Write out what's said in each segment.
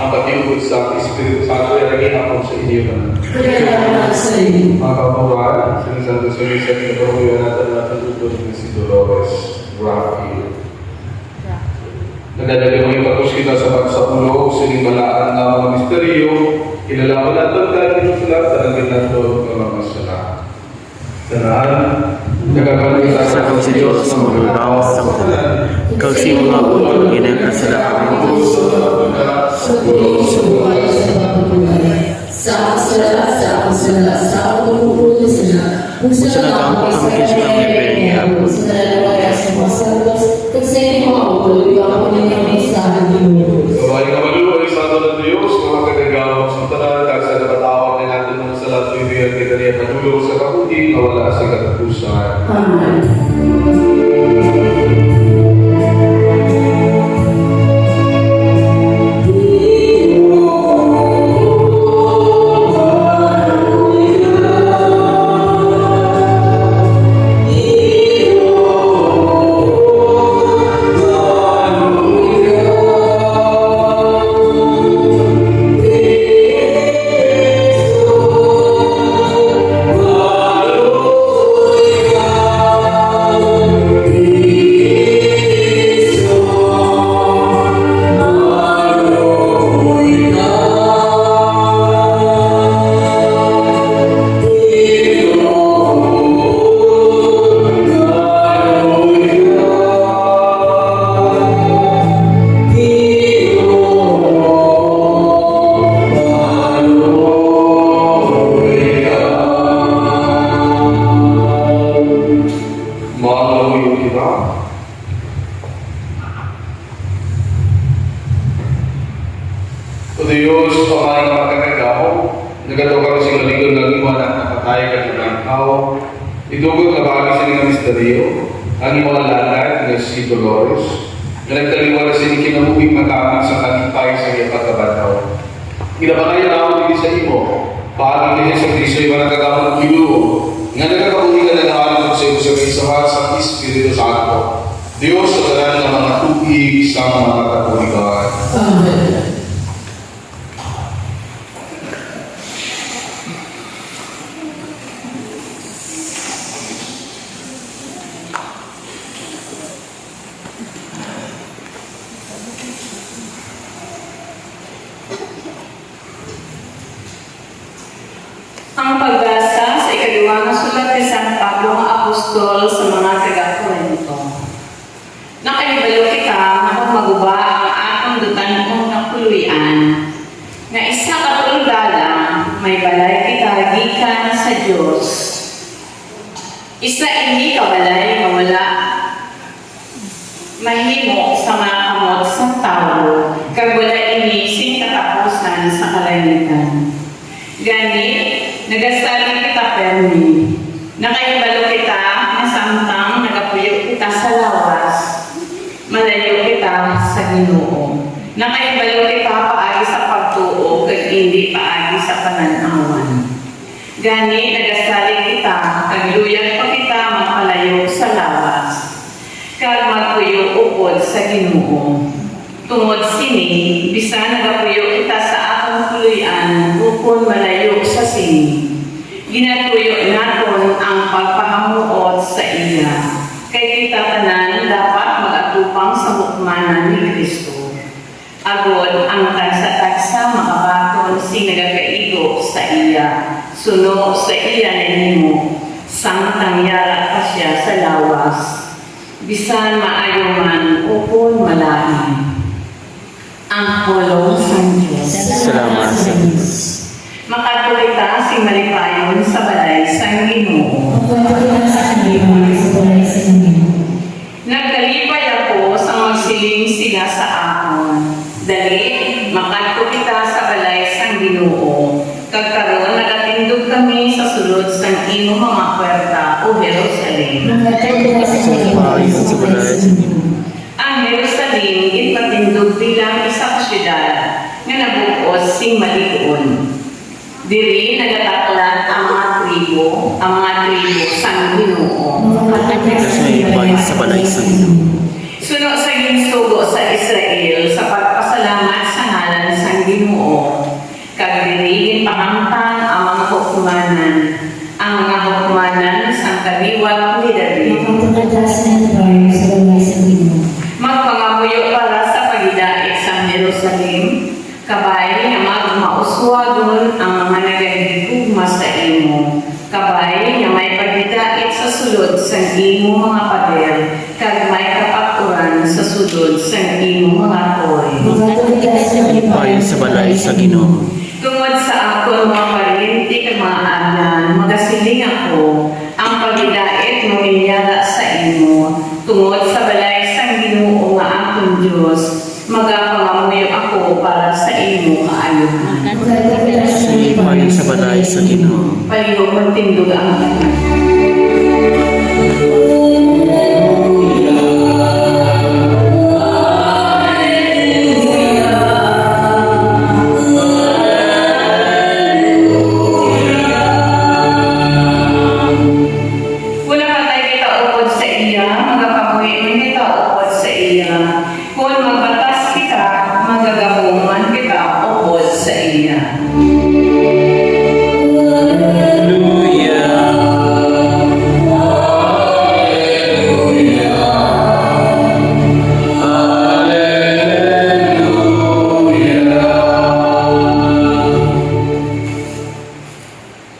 ang pag-iubod sa Espiritu Santo ay naging ako sa inyo na. Mga kapuran, sinisanto sa Lisa, kinabahuyan natin natin utod ni si Dolores Rocky. Nagdadali mo yung pagpus kita sa pagsapulo, sinimalaan ng mga misteryo, kinalaman natin dahil ito sila, talagin natin ng mga sala. Tanahan, nagkakalit sa kang si Diyos sa malulaw sa mga ikaw si mga utod ginang kasalanan sa pulo sa buhay sa pagpupunay sa sala sa sala sa pagpupunay sila kung sa nakakang pamangkin sa mga Ebrenia sa nalawaya sa mga santos kung sa inyo mga utod yung ako nilang sa Ginoo. Babae ka maluwa, Santo ng Diyos, mga kagagawang sa tanan, kag sa napatawag na natin mga salat o ibigay kita niya padulong sa kabuti, nawala sa katapusan. Amen. O Diyos, pamahay ng magkakagaw, nagatukan sa maligod ng iwan at napatay ka ng tao, idugod na bagay sa mga misteryo, ang iwan lalad na si Dolores, na nagtaliwan na siya kinamubing matamang sa kanipay sa iyong pagkabataw. Ginabangayan ako din sa imo, paano ni Jesu Cristo yung nagkagamang kiluo, nga nagkakabuhin na nanawalan sa iyo sa isahan sa Espiritu Santo. Diyos sa tanan ng mga tubig sa mga katapulikan. Amen. Ang pagbasa sa ikaliwang sulat ni San Pablo ang apostol sa mga taga-Corinto. Nakaibalo kita na kung maguba ang atong dutan kong nakuluyan, na isa katulgala, may balay kita gikan sa Diyos. Isa hindi kabalay mawala mahimo sa mga kamot sa tao, kag wala ini sing katapusan sa kalangitan. Gani, nagasaling kita permi. Nakaibalo kita na samtang nagapuyo kita sa lawas. Malayo kita sa Ginoo. Nakaibalo kita paagi sa pagtuo kag hindi paagi sa pananawan. Gani, nagasaling kita kag luyan pa kita magpalayo sa lawas. Kag magpuyo upod sa Ginoo. Tungod sini, bisan nagapuyo kita sa atong kuluyan upon malayo sa sini. Ginatuyo naton ang pagpahamuot sa iya. Kay kita tanan dapat mag-atupang sa hukmanan ni Kristo. Agod ang tagsa-tagsa makabaton si nagakaigo sa iya. Suno sa iya ninimo, samtang yara pa siya sa lawas. Bisan maayo man upon malahi. Ang pulong sa Diyos. salamat sa Diyos. Makatulita si malipayon sa balay sa Ginoo. Magpapagyan sa Ginoo sa balay sa Ginoo. Nagkalipay ako sa magsiling sila sa akon. Dali, makatulita sa balay sa Ginoo. Kagkaroon, nagatindog kami sa sulod sa ino mga kwerta o Jerusalem. Magpapagyan sa Ayon sa balay sa Ginoo. Ang Jerusalem, ipatindog bilang isa ka syudad nga nabukos sing maligon. Diri nagataklan ang mga tribo sa Ginoo. Kasi may bahay sa balay sa Ginoo. Suno sa ginsugo sa Israel sa pagpasalamat sa ngalan sa Ginoo. hukmanan. Ang mga hukmanan sa kaliwat ni David. Magpapakatas ng bayo sa balay sa Ginoo. Magpangabuyo para sa pagidait sa Jerusalem. Kabay nga magmauswagon ang mga nagagigugma sa imo. Kabay nga may pagidait sa sulod sa imo mga pader. Kag may kapaturan sa sulod sa imo mga toy. Magpapakatas ng Bayo sa balay sa Ginoo. Tungod sa ako mga parinti kag mga agnan, magasiling ako ang pagidait mo ninyara sa imo. Tungod sa balay sa Ginoo nga akong Dios, magapangamuyo ako para sa imo kaayuhan. Magpapakatas ng Bayo sa balay sa Ginoo. Palihog magtindog ang Wala patay kita upod sa iya, magapamuhi man kita upod sa iya. Kung magbatas kita, magagabuman kita upod sa iya.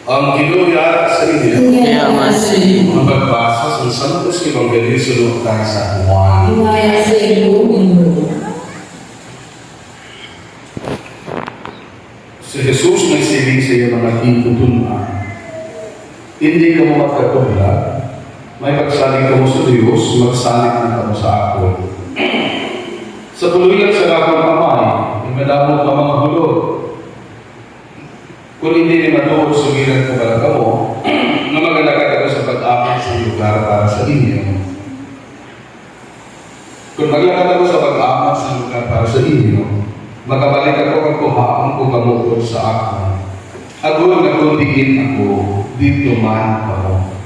Ang kinuyara sa inyo, Kaya masi, magbasa sa Santos Evangelio sulong tayo sa Juan. Himaya sa iyo, Ginoo. Si Jesus may siling sa iyo ng aking tutunan. Hindi ka mo magkatulad, may pagsaling ka mo sa Diyos, magsaling na ka mo sa ako. Sa puluyan sa lakong kamay, imadamo ka mga hulog. Kung hindi ni matuod, sumiran ko pala ka mo, na magalagad ako sa pag-amin sa lugar para sa inyo. Kung maglakad ako sa pag-amin sa lugar para sa inyo, magabalik ako at kuhaan ko kamukod sa ako. Agul na kundiin ako, dito man ako.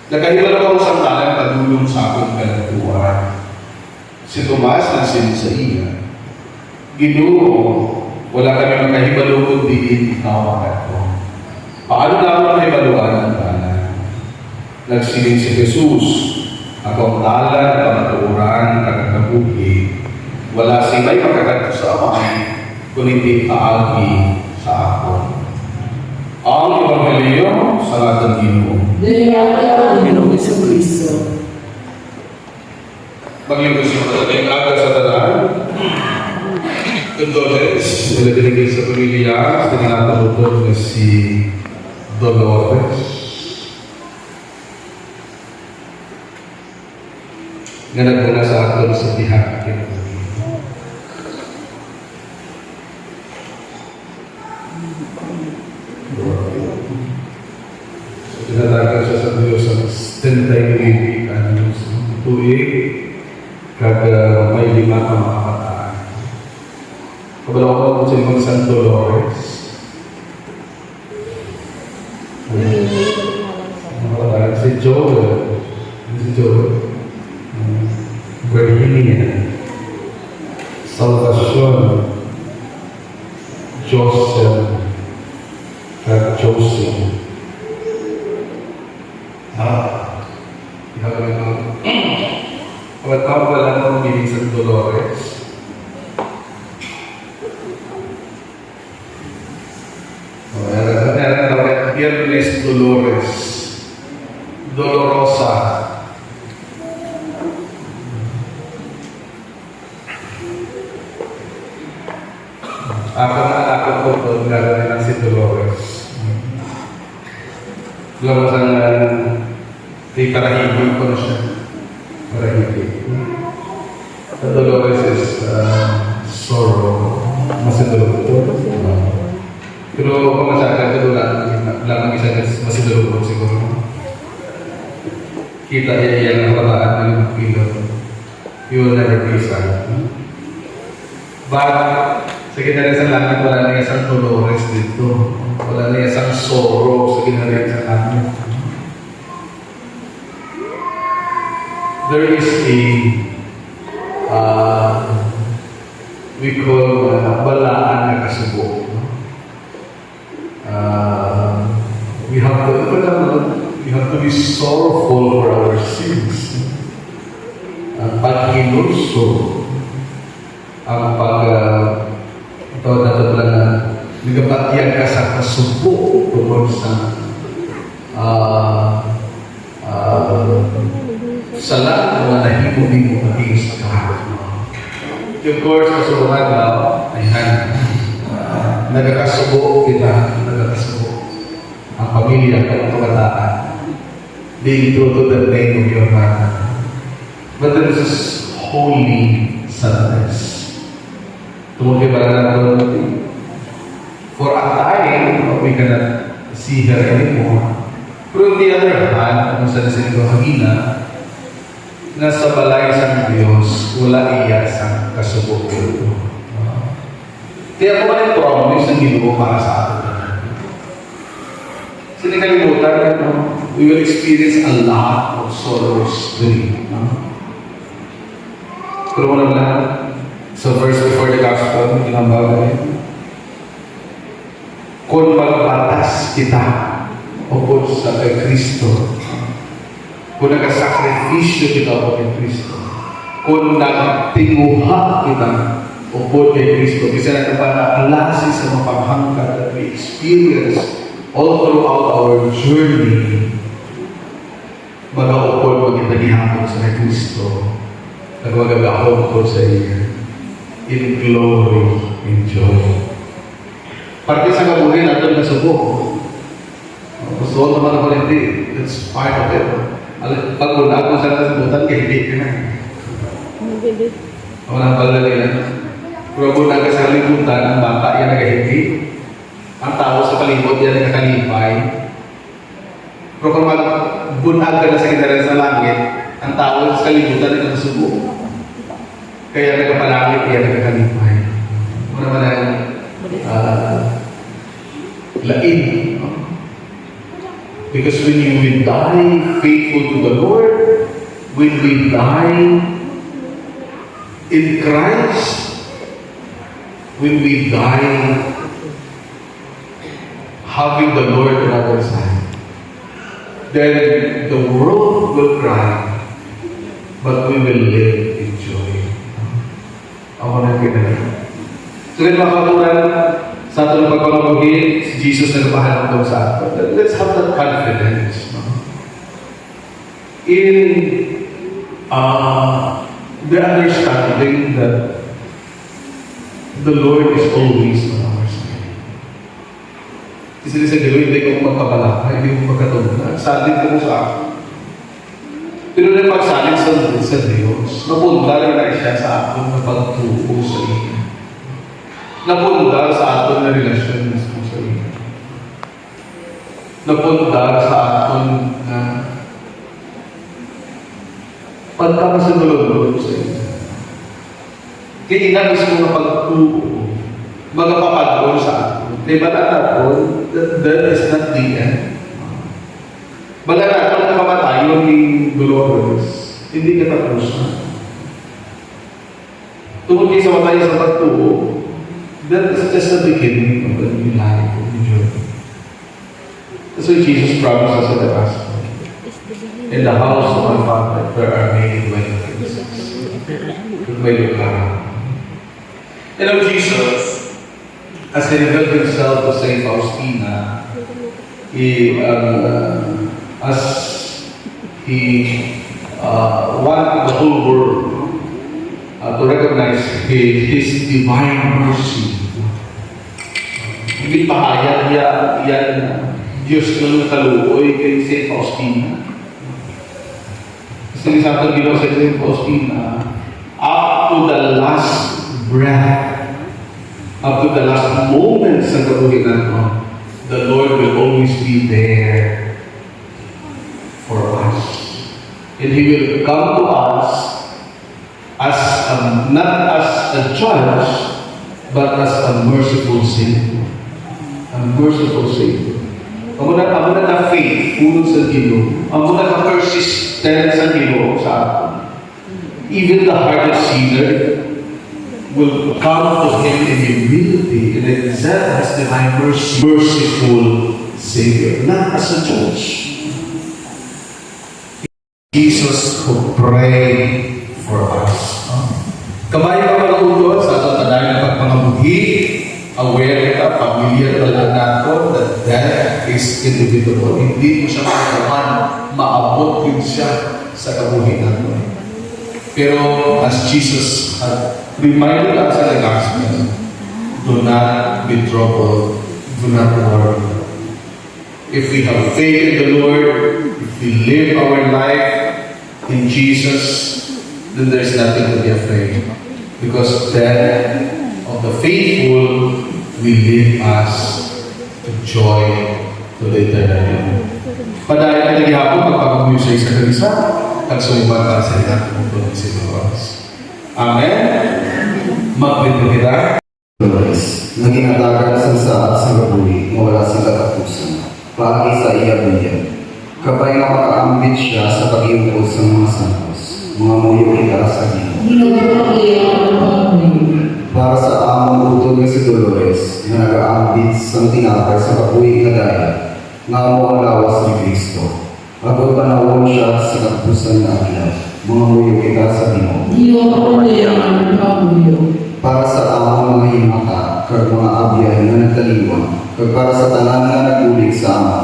Nagkahibal ako sa talang padulong sa akong kalatuan. Si Tomas na sin sa iya. Ginoo, wala kami magkahibalo kundiin ikaw ako. Paano naman mahibaluan ang talan? Nagsiling si Jesus, akong talan, kamaturan, kagakabuhi. Wala si may pagkakato sa amay, kung hindi kaagi sa ako. Ang Ebanghelyo sa ating Ginoo. Diyos Ginoo sa Kristo. Maglingkod sa madaling aga sa tanan. Condolence, nilagay sa pamilya, sa tinataputod na si Dolores. Nga nagmula sa aton sa tihak. So, tinatagal siya sa Diyos sa 10 anos. Tuig, kag may 5 ka mga kataan. Kabalaw ko kung sino mag San Dolores. Si Joel. Si Joel. Virginia. Salvacion. Joseph. Kag Joseph. Gagawin mo. Kapag tawag wala nang biling San Dolores. Viernes Dolores. Dolorosa. Ako na ako po doon gagawin lang si Dolores. Dolores ang di Parahibig ko na siya. Parahibig. The Dolores is sorrow. Masidulog ito. Pero kung masyadong ito lang isa masidulog po siguro. Kita niya yan ang kabataan ng mga kilo. You will never be sad. But sa ginarian sa langit, wala na isang Dolores dito. Wala na isang sorrow sa ginarian sa langit. There is we call balaan na kasubo. bagyan ka sa kasubo tungkol sa sala na nahimo mo magiging ka. Of course, kasulungan na, ayan, nagkakasubo kita, nagkakasubo ang pamilya, ang kabataan, being true to the name of your mother. But this is holy sadness. Tungkol ba natin, for a time, we cannot see her anymore. Pero on the other hand, kung saan sa ito hangina, nasa balay sa Diyos, wala iya sa kasubo ito. Kaya kung ano promise ng Ginoo para sa atin. Sinikalimutan na we will experience a lot of sorrows today. Pero mo naman sa verse before the gospel, ginambaga kung magbatas kita upod sa kay Kristo, kung nagasakripisyo kita upod kay Kristo, kung nagtinguha kita upod kay Kristo, kasi nagpapalasi sa mga paghangkat that we experience all throughout our journey, mag-aupod magitagihapon sa kay Kristo, nagwagagahon ko sa iyo, in glory, in joy. Parte sa kabuhin natin na subok. Gusto naman ako hindi. That's part of it. Pag muna ako sa nasibutan, kaya hindi ka na. Ako nang bala nila. Pero muna ka sa libutan, ang bata yan nagahindi. Ang tao sa palibot yan nagkakalipay. Pero kung magbunag ka na sa kinaran sa langit, ang tao sa kalibutan ay nakasubok. Kaya nagkapalangit yan nagkakalipay. Ako naman ang lain. Because when you will die faithful to the Lord, when we die in Christ, when we die having the Lord on our side, then the world will cry, but we will live in joy. Ako na pinag. So, mga kapunan, sa ating pagpapagugin, si Jesus nagpahanap daw sa atin. Let's have that confidence. No? In the understanding that the Lord is always on our side. Kasi sa gawin, hindi ko magkabalaka, hindi ko magkatulad. Salit ko sa akin. Pero na pagsalit sa Diyos, napunta rin siya sa akin na pagtuo sa iyo. Napundar sa aton na relasyon mismo sa iyo. Napundar sa aton na pagkakasunod sa iyo. Kaya ina mismo na pagtuo, magpapagod sa aton. Kaya bala natin, that is not the end. Bala natin na kamatayon ni Dolores, hindi katapusan. Tungkol kayo sa matay sa pagtuo, that is just the beginning of the new life of the journey. That's what Jesus promised us in the gospel. In the house of my Father, there are many dwelling places. May lugar. And of Jesus, as he revealed himself to Saint Faustina, as he wanted the whole world to recognize his divine mercy. Hindi pahayag yan Diyos nang nakaluoy kay Saint Faustina. Kasi sa ating ginawa sa Saint Faustina, up to the last breath, up to the last moments ng kabuhinan mo, the Lord will always be there for us. And He will come to us as not as a judge, but as a merciful Savior. A merciful Savior. Amo na ka faith, puno sa Ginoo. Amo na ka persistent sa Ginoo sa atin. Even the hardest sinner will come to Him in humility and accept His divine mercy. Merciful Savior, not as a judge. Jesus who prayed for us. Kamay pa malutod sa atong tanan ng pagpangabuhi aware ka, familiar talaga nato that death is inevitable. Hindi mo siya magkaman, maabot din siya sa kabuhay natin. Pero as Jesus had reminded us in the gospel, do not be troubled, do not worry. If we have faith in the Lord, if we live our life in Jesus, then there's nothing to be afraid. Because then, of the faithful will lead us to joy to the eternal. Padayon na naghihapon magpapag-music sa kanisa at sumibad ka sa ilang kumutuloy si Lord. Amen? Magpito kita. Naging atagan sa saat sa gabuhi, mawala sa katapusan. Pagi sa iya-biya. Kapay na makaambit siya sa pag-iungkod sa mga santos. Mga muyo kita sa para sa among utod nga si Dolores, na nag-aambit sa tinapay sa kapuig na daya, nga mo ang lawas ni Kristo. Agod panawon siya sa katapusan na agad. Mga muyo kita sa Ginoo. Para sa among mga himaka, kag mga abiyay na nagtaliwan, kag para sa tanan nga nagulig sa ama.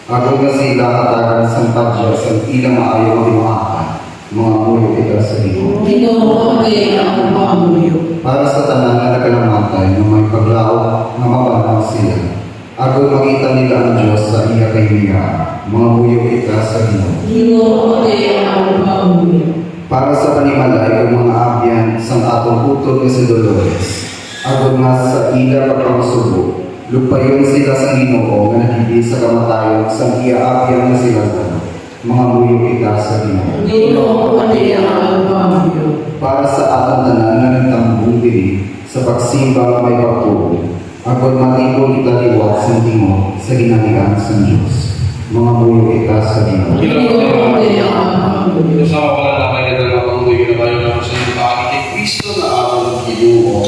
Agod nga sila katagan sa padya sa ilang maayo mahimakan, mga muyo kita sa Ginoo. Para sa tanan nga nagkalamatay na may paglaog na mabanaw sila. Agod makita nila ang Diyos sa iya kaibigan, mga muyo kita sa Ginoo. Para sa panimalay o mga abyan sang atong utod nga si Dolores. Agod nga sa ila pagpamasubo, lupayon sila sa Ginoo nga nagigil sa kamatayon sang iya abyan nga sila mga muyo kita sa Ginoo. Para sa atong tanan nga nagtambong diri sa pagsimba nga may pagtuo, agod matipon kita liwat sa tingog sa ginalian sa Diyos. Mga muyo kita sa Ginoo. Kasama pala na may nagdala ng mga ginabayo na sa iyo kay Kristo na among Ginoo.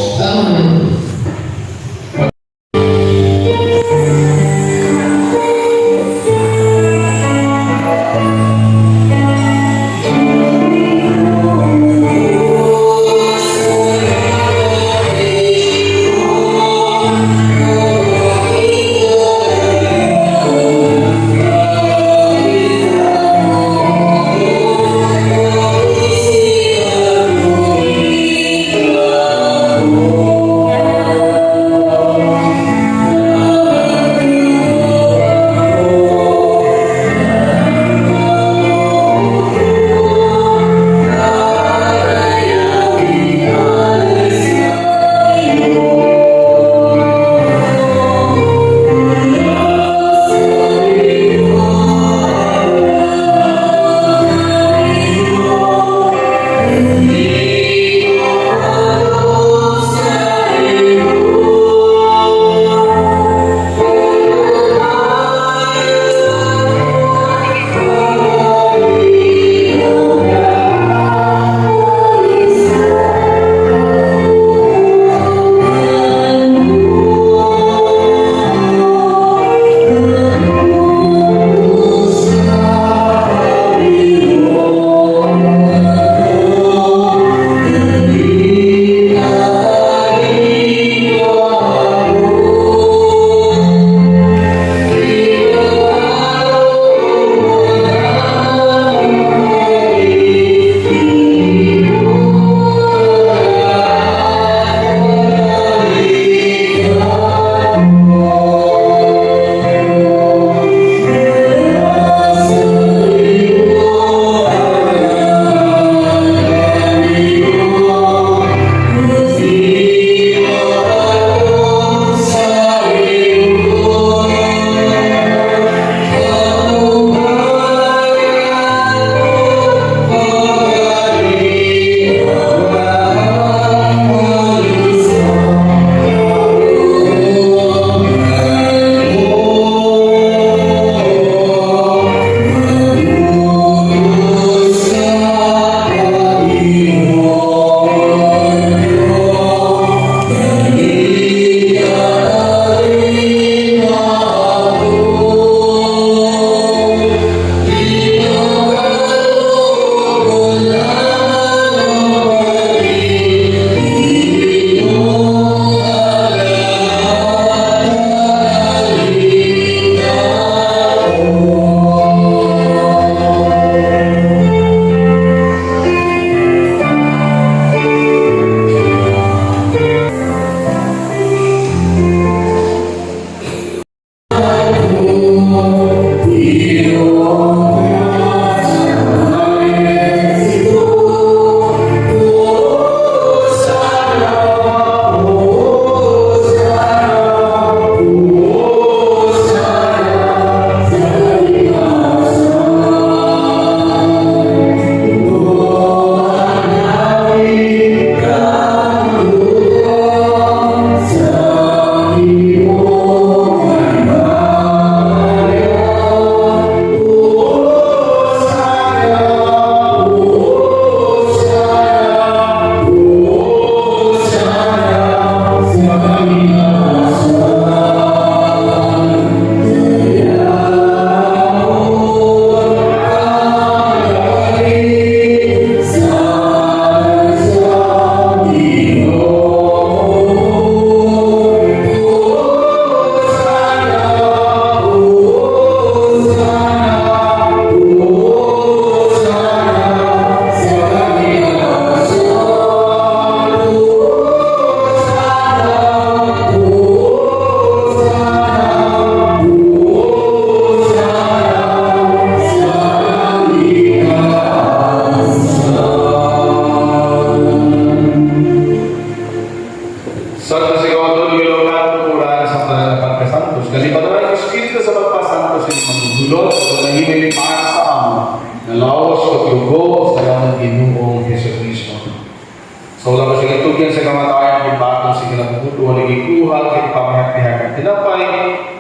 ikuha, kay pamahatihan at tinapay,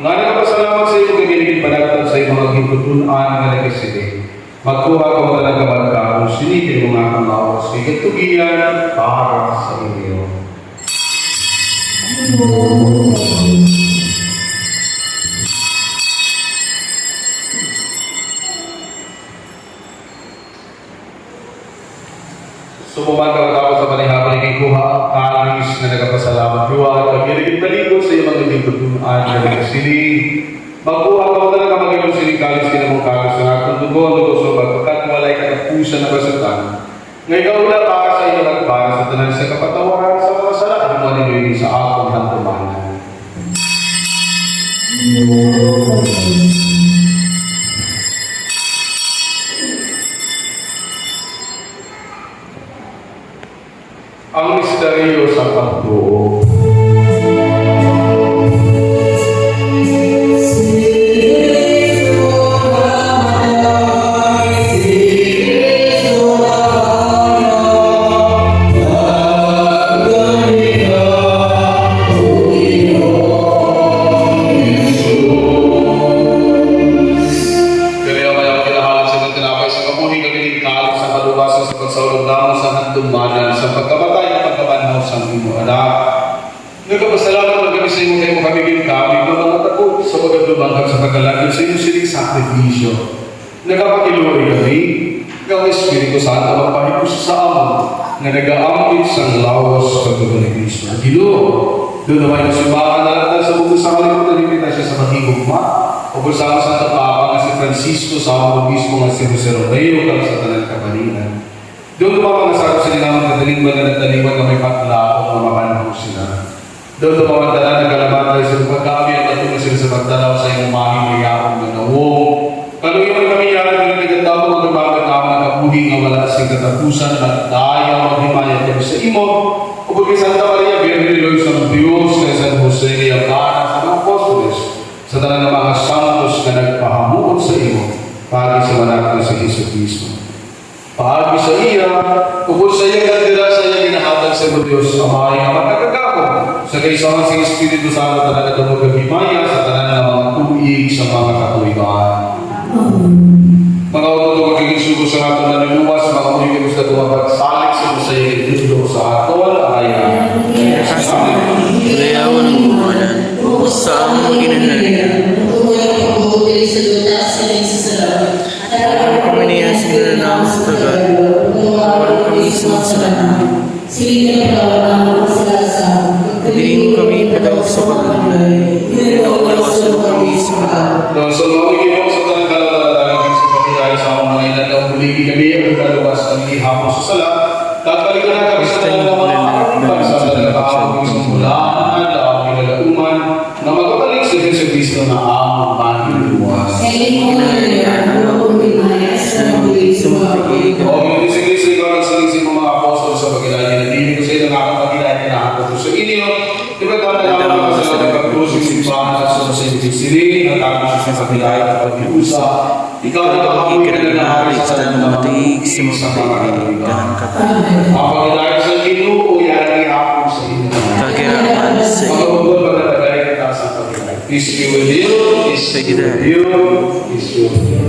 nga nagpasalamat sa iyo, kagilingin panagtag sa iyo mga giputunan nga nagkasili. Magkuha ka mo talaga magkaroon, sinitin mo nga kang mawas, kay katugian para sa iyo. Sumuman ka matapos sa panihapon ni Kuha, kalis na nagpasalamat luwa, kagilingin paligo sa iyo mga giputunan nga nagkasili. Magkuha ka mo talaga mag-ibang sinikalis kinamong kalis ng atong dugo sa pagkakat walay katapusan na basatan. Ngayon na para sa iyo at para sa tanan sa kapatawaran sa mga sala at mga niluwi sa atong hantumanan. Ang misteryo sa pagtuo. Nagpapasalamat na kami sa inyo kayo kamigin kami ng mga takot sa pagkabangkag sa pagkalagay sa inyo siling sakripisyo. Nagpapakiluri kami ng Espiritu Santo magpahipos sa amon na nag-aambit sa lawas pagkagal ni Kristo. Dilo, doon naman yung sumakan na lang sa buko sa kalimutan hindi na siya sa mahigugma o kung saan sa Papa nga si Francisco sa amon mismo nga si Jose Romeo kang sa tanan kapalinan. Doon naman mga sa sininamang kadaling ba na nagtaliwan na may patlao na mapanahon sila. Doon tumawagdala ng kalamatay sa pagkami at atong sila sa pagtanaw sa iyong mahimayakong na nawong. Kaluyan kami yaran na nagkatawa ng lumagat naman ang kapuhi nga wala sing katapusan at daya maghimayat kami sa imo. Upag kay Santa Maria, Virgen Lord sa Diyos, kay San Jose, ang anak sa mga apóstoles, sa tanan ng mga santos na nagpahamuot sa imo, pagi sa manak na si Jesu Cristo. Pagi sa iya, upod sa iya kandila sa iya ginahatag sa Diyos, amahay nga magkakagapon, sa kaisahan sa Espiritu Santo talaga ito magkagimaya sa tanan ng mga tuig sa mga katuwigan. Mga utulong magiging sugo sa ato na niluwas, mga ulit gusto na tumapagsalit sa musay ito sa ato, ay Layawan ng bumalan, sa among maginanarihan. Kami niya sila na sa tagal, para kami sa masalanan. Pagdiin kami padaw sa paglalay, nawawasan kami sa paglalay. Doon sa mga ulit sa tanang kalatalang sa pagkakaya sa among mga ilan na umuligi kami ang kaluwas ng ihapon sa sala, tatalikan na kami sa tanang ng mga kapag sa nagkakapag sa mulaan at ang inalauman na magpapalik sa Jesu Cristo na among panuluwas. O, yung si Cristo ikaw nagsaling sa mga apostol sa pagkilala niya. Hindi ko sa inyo nakapagkilala niya na ako sa inyo. Diba tama na naman ako sa lahat ng pagtusig simbahan at sa siling at tapos sa pagkilala at pag-iusa. Ikaw na makamuhi ka na naharis sa Matig sa mga kaibigan katayo. ang pagkilala sa inyo o yan ang ihapon sa inyo. Kagiraan sa Ang iyo. pagkul pagkatagay kita sa pagkilala. Peace be with you. Peace be with you. Peace be with you.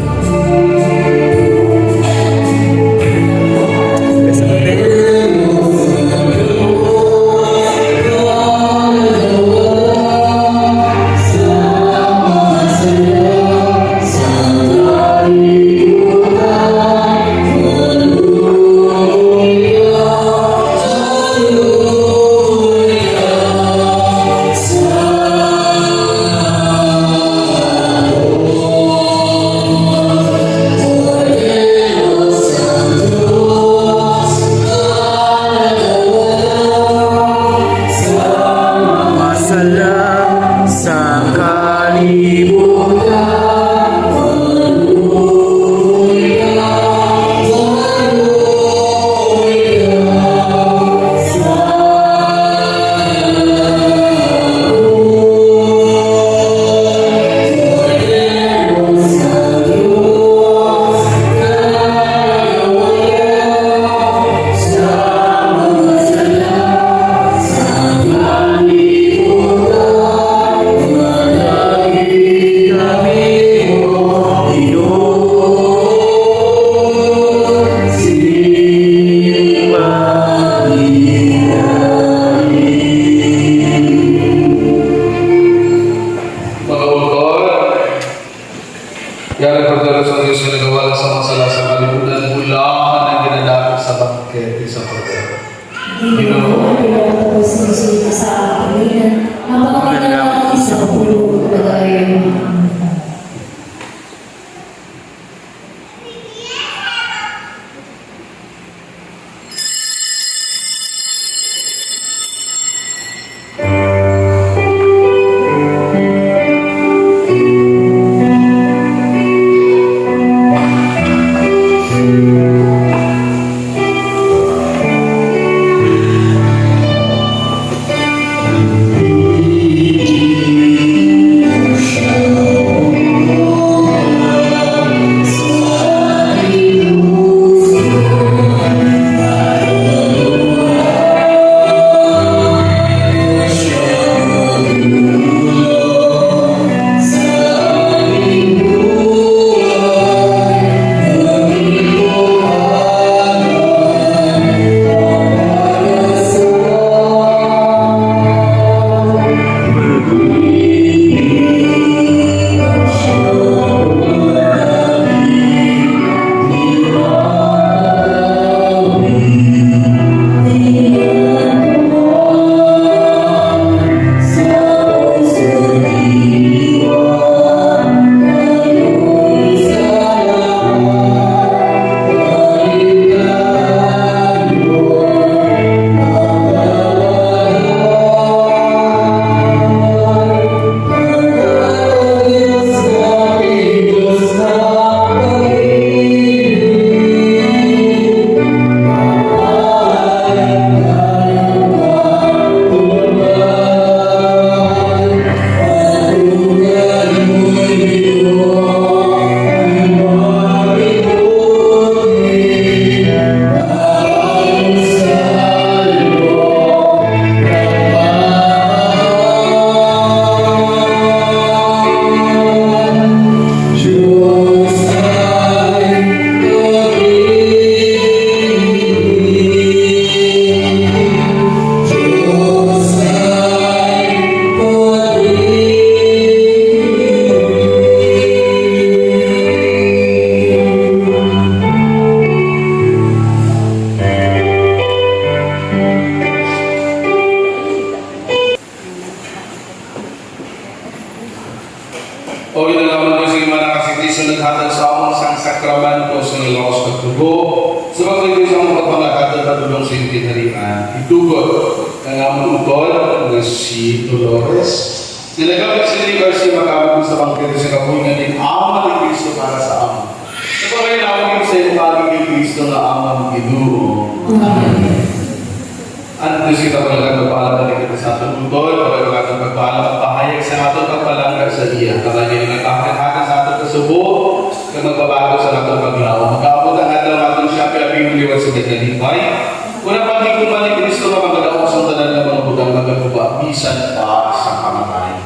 Masalam sa kalibutan. Sa man lang isa ka pulo. O ginalaman ko sa mga nakasitiso naghatag sa among sang sakramento sa nilaos at tubo. Sa pagkakas sa mga pangakata na tulong sa intinarian, itugot ng among utol na si Dolores. Nilagamit sa University makamit sa pangkita sa kapungan ng Ama ni Cristo para sa amon. Sa pagkakas sa iyo pagiging ni Cristo na amang Ginoo. Ano kita pala pagpaalam na kita sa atong utol, pagkakatang pagpaalam at pahayag sa atong pagpalangga sa iya. Kapag yung nagkakahagan sa atong kasubo, na magbabago sa atong paglaw. Magkaabot ang atong atong siya, kaya binuliwan sa Betanipay. Una pa higuma ni Cristo na magdadaos ang tanan ng mga budang magkaguba, bisan pa sa kamatayan.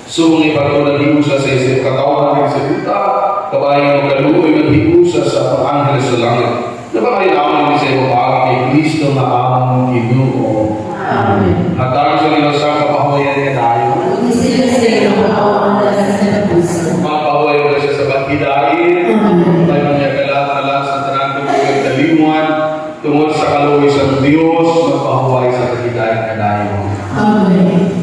Sumong ipatulang hiusa sa isip katawan ng salita, kabayan mo kaluoy ng hiusa sa panganghel sa langit. Napakain naman sa iyo pag kay Kristo na among Ginoo. Amen. At ang sa nila sa kapahuayan niya tayo. Mapahuay mo siya sa pagkidain. Tayo niya kalat-kalat sa tanang tungkol kalimuan. Tungkol sa kaluoy sa Diyos, mapahuay sa pagkidain. kadalayo. Amen.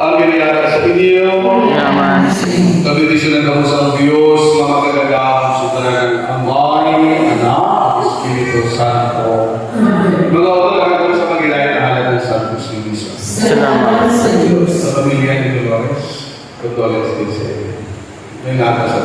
Ang binigyan sa inyo, Yaman. kabidisyonan na po sa Diyos, mga kagagawang sutragan ang Amay, Anak, Espiritu Santo. Mga utol sa Panginoon na halat ng Santos Luis. Salamat. Sa Diyos. Sa pamilya ni Dolores, Dolores Dulce. May nata sa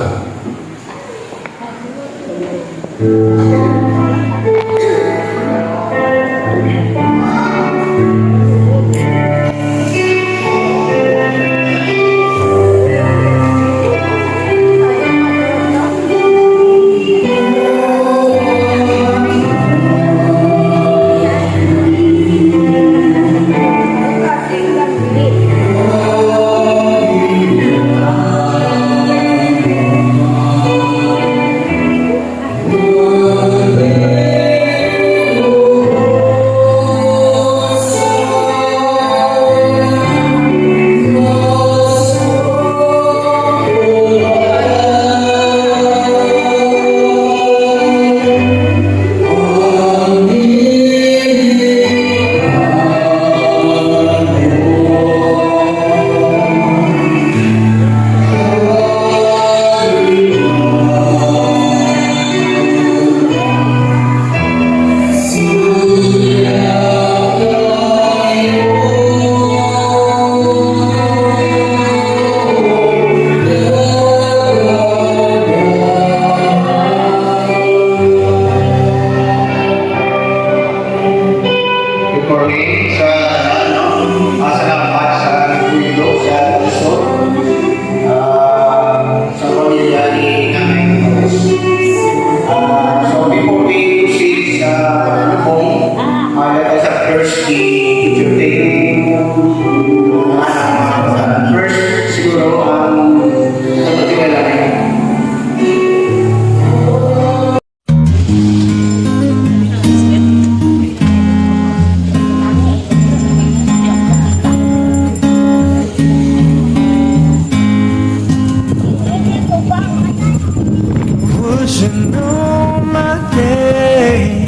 Would you know my name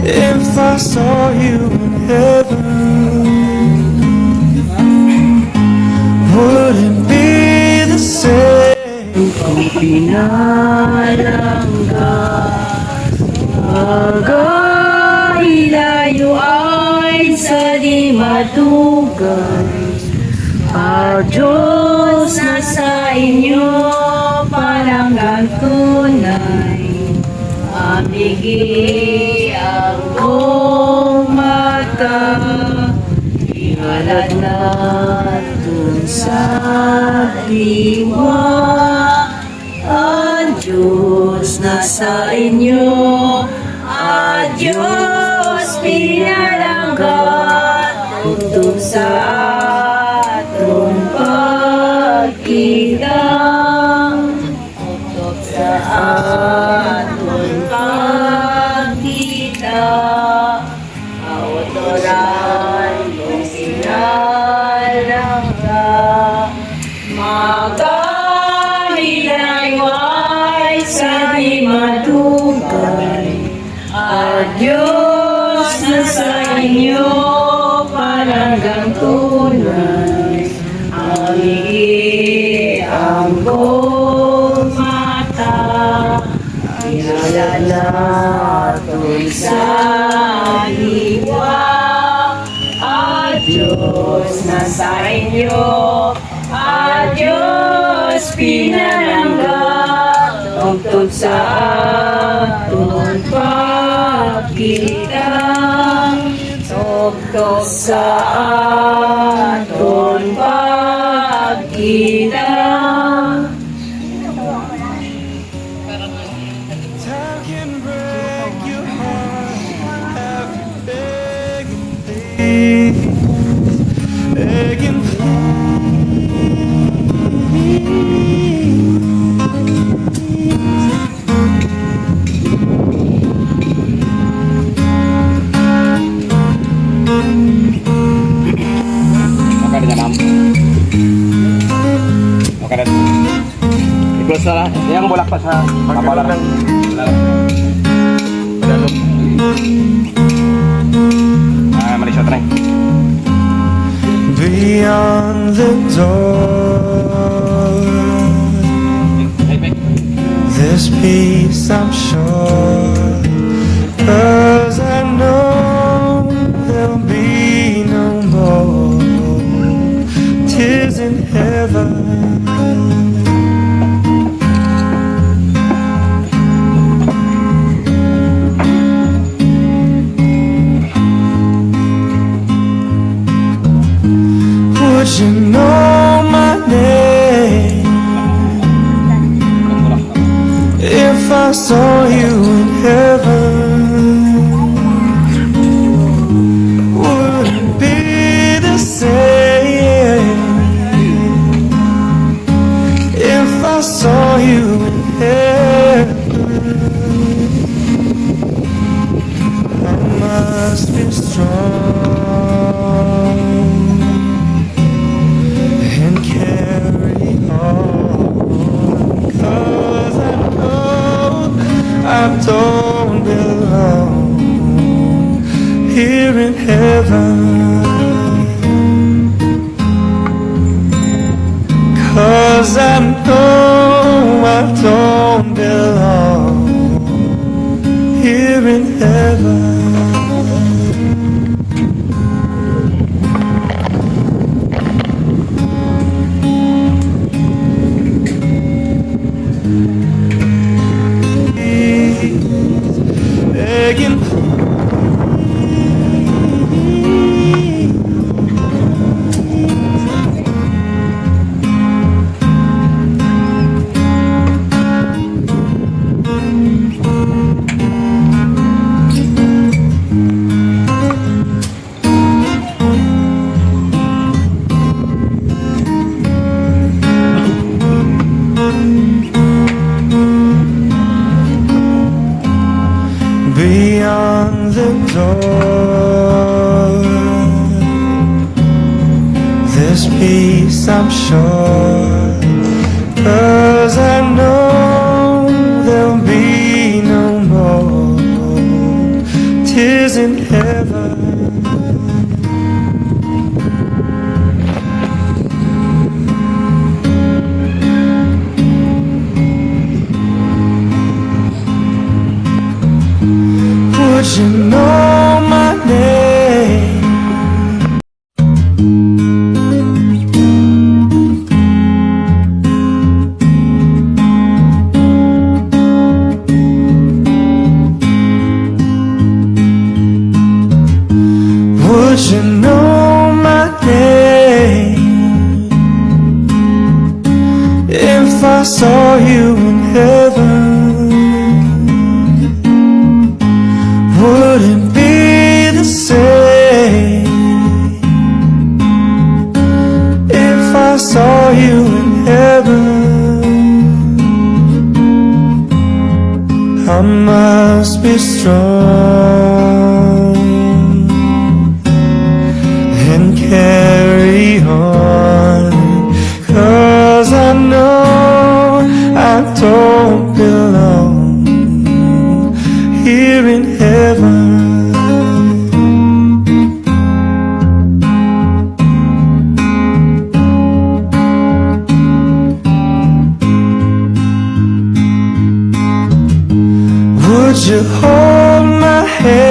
if I saw you in heaven? Would it be the same? Pag-ilayo ay sa di matugan. Diyos na sa inyo palanggang tunay. Amigi ang kong mata, ihalad natin sa diwa. Ang Diyos na sa inyo, ang Diyos pinalanggan, tugtog sa atong pagkita, tugtog sa atong pagkita, autoran kung sinalanggan, magkahilayway sa di matugay. Diyos na sa inyo palanggang tunay. Amigi ang kong mata, ilalalaton sa diwa. Diyos na sa inyo, Diyos pinalanggan, tugtog sa atong pagkita, tugtog sa atong pagkita. Time can break your heart. Have you begging, please, begging, please. Sana, yung bulak pa sa kapala. Mali siya, try. Beyond the door, this peace I'm sure, 'cause I know there'll be no more tears in heaven. Would you know my name if I saw you in heaven? Would it be the same if I saw you in heaven? I must be strong and carry on, 'cause I know I don't belong here in heaven, 'cause I know I don't belong here in heaven. Begging, beyond the door, this peace I'm sure, 'cause I know there'll be no more tears in heaven. Would you know my name? Would you know my name if I saw you in heaven? Would it be the same if I saw you in heaven? I must be strong and carry on, 'cause I know I don't belong here in heaven. Would you hold my hand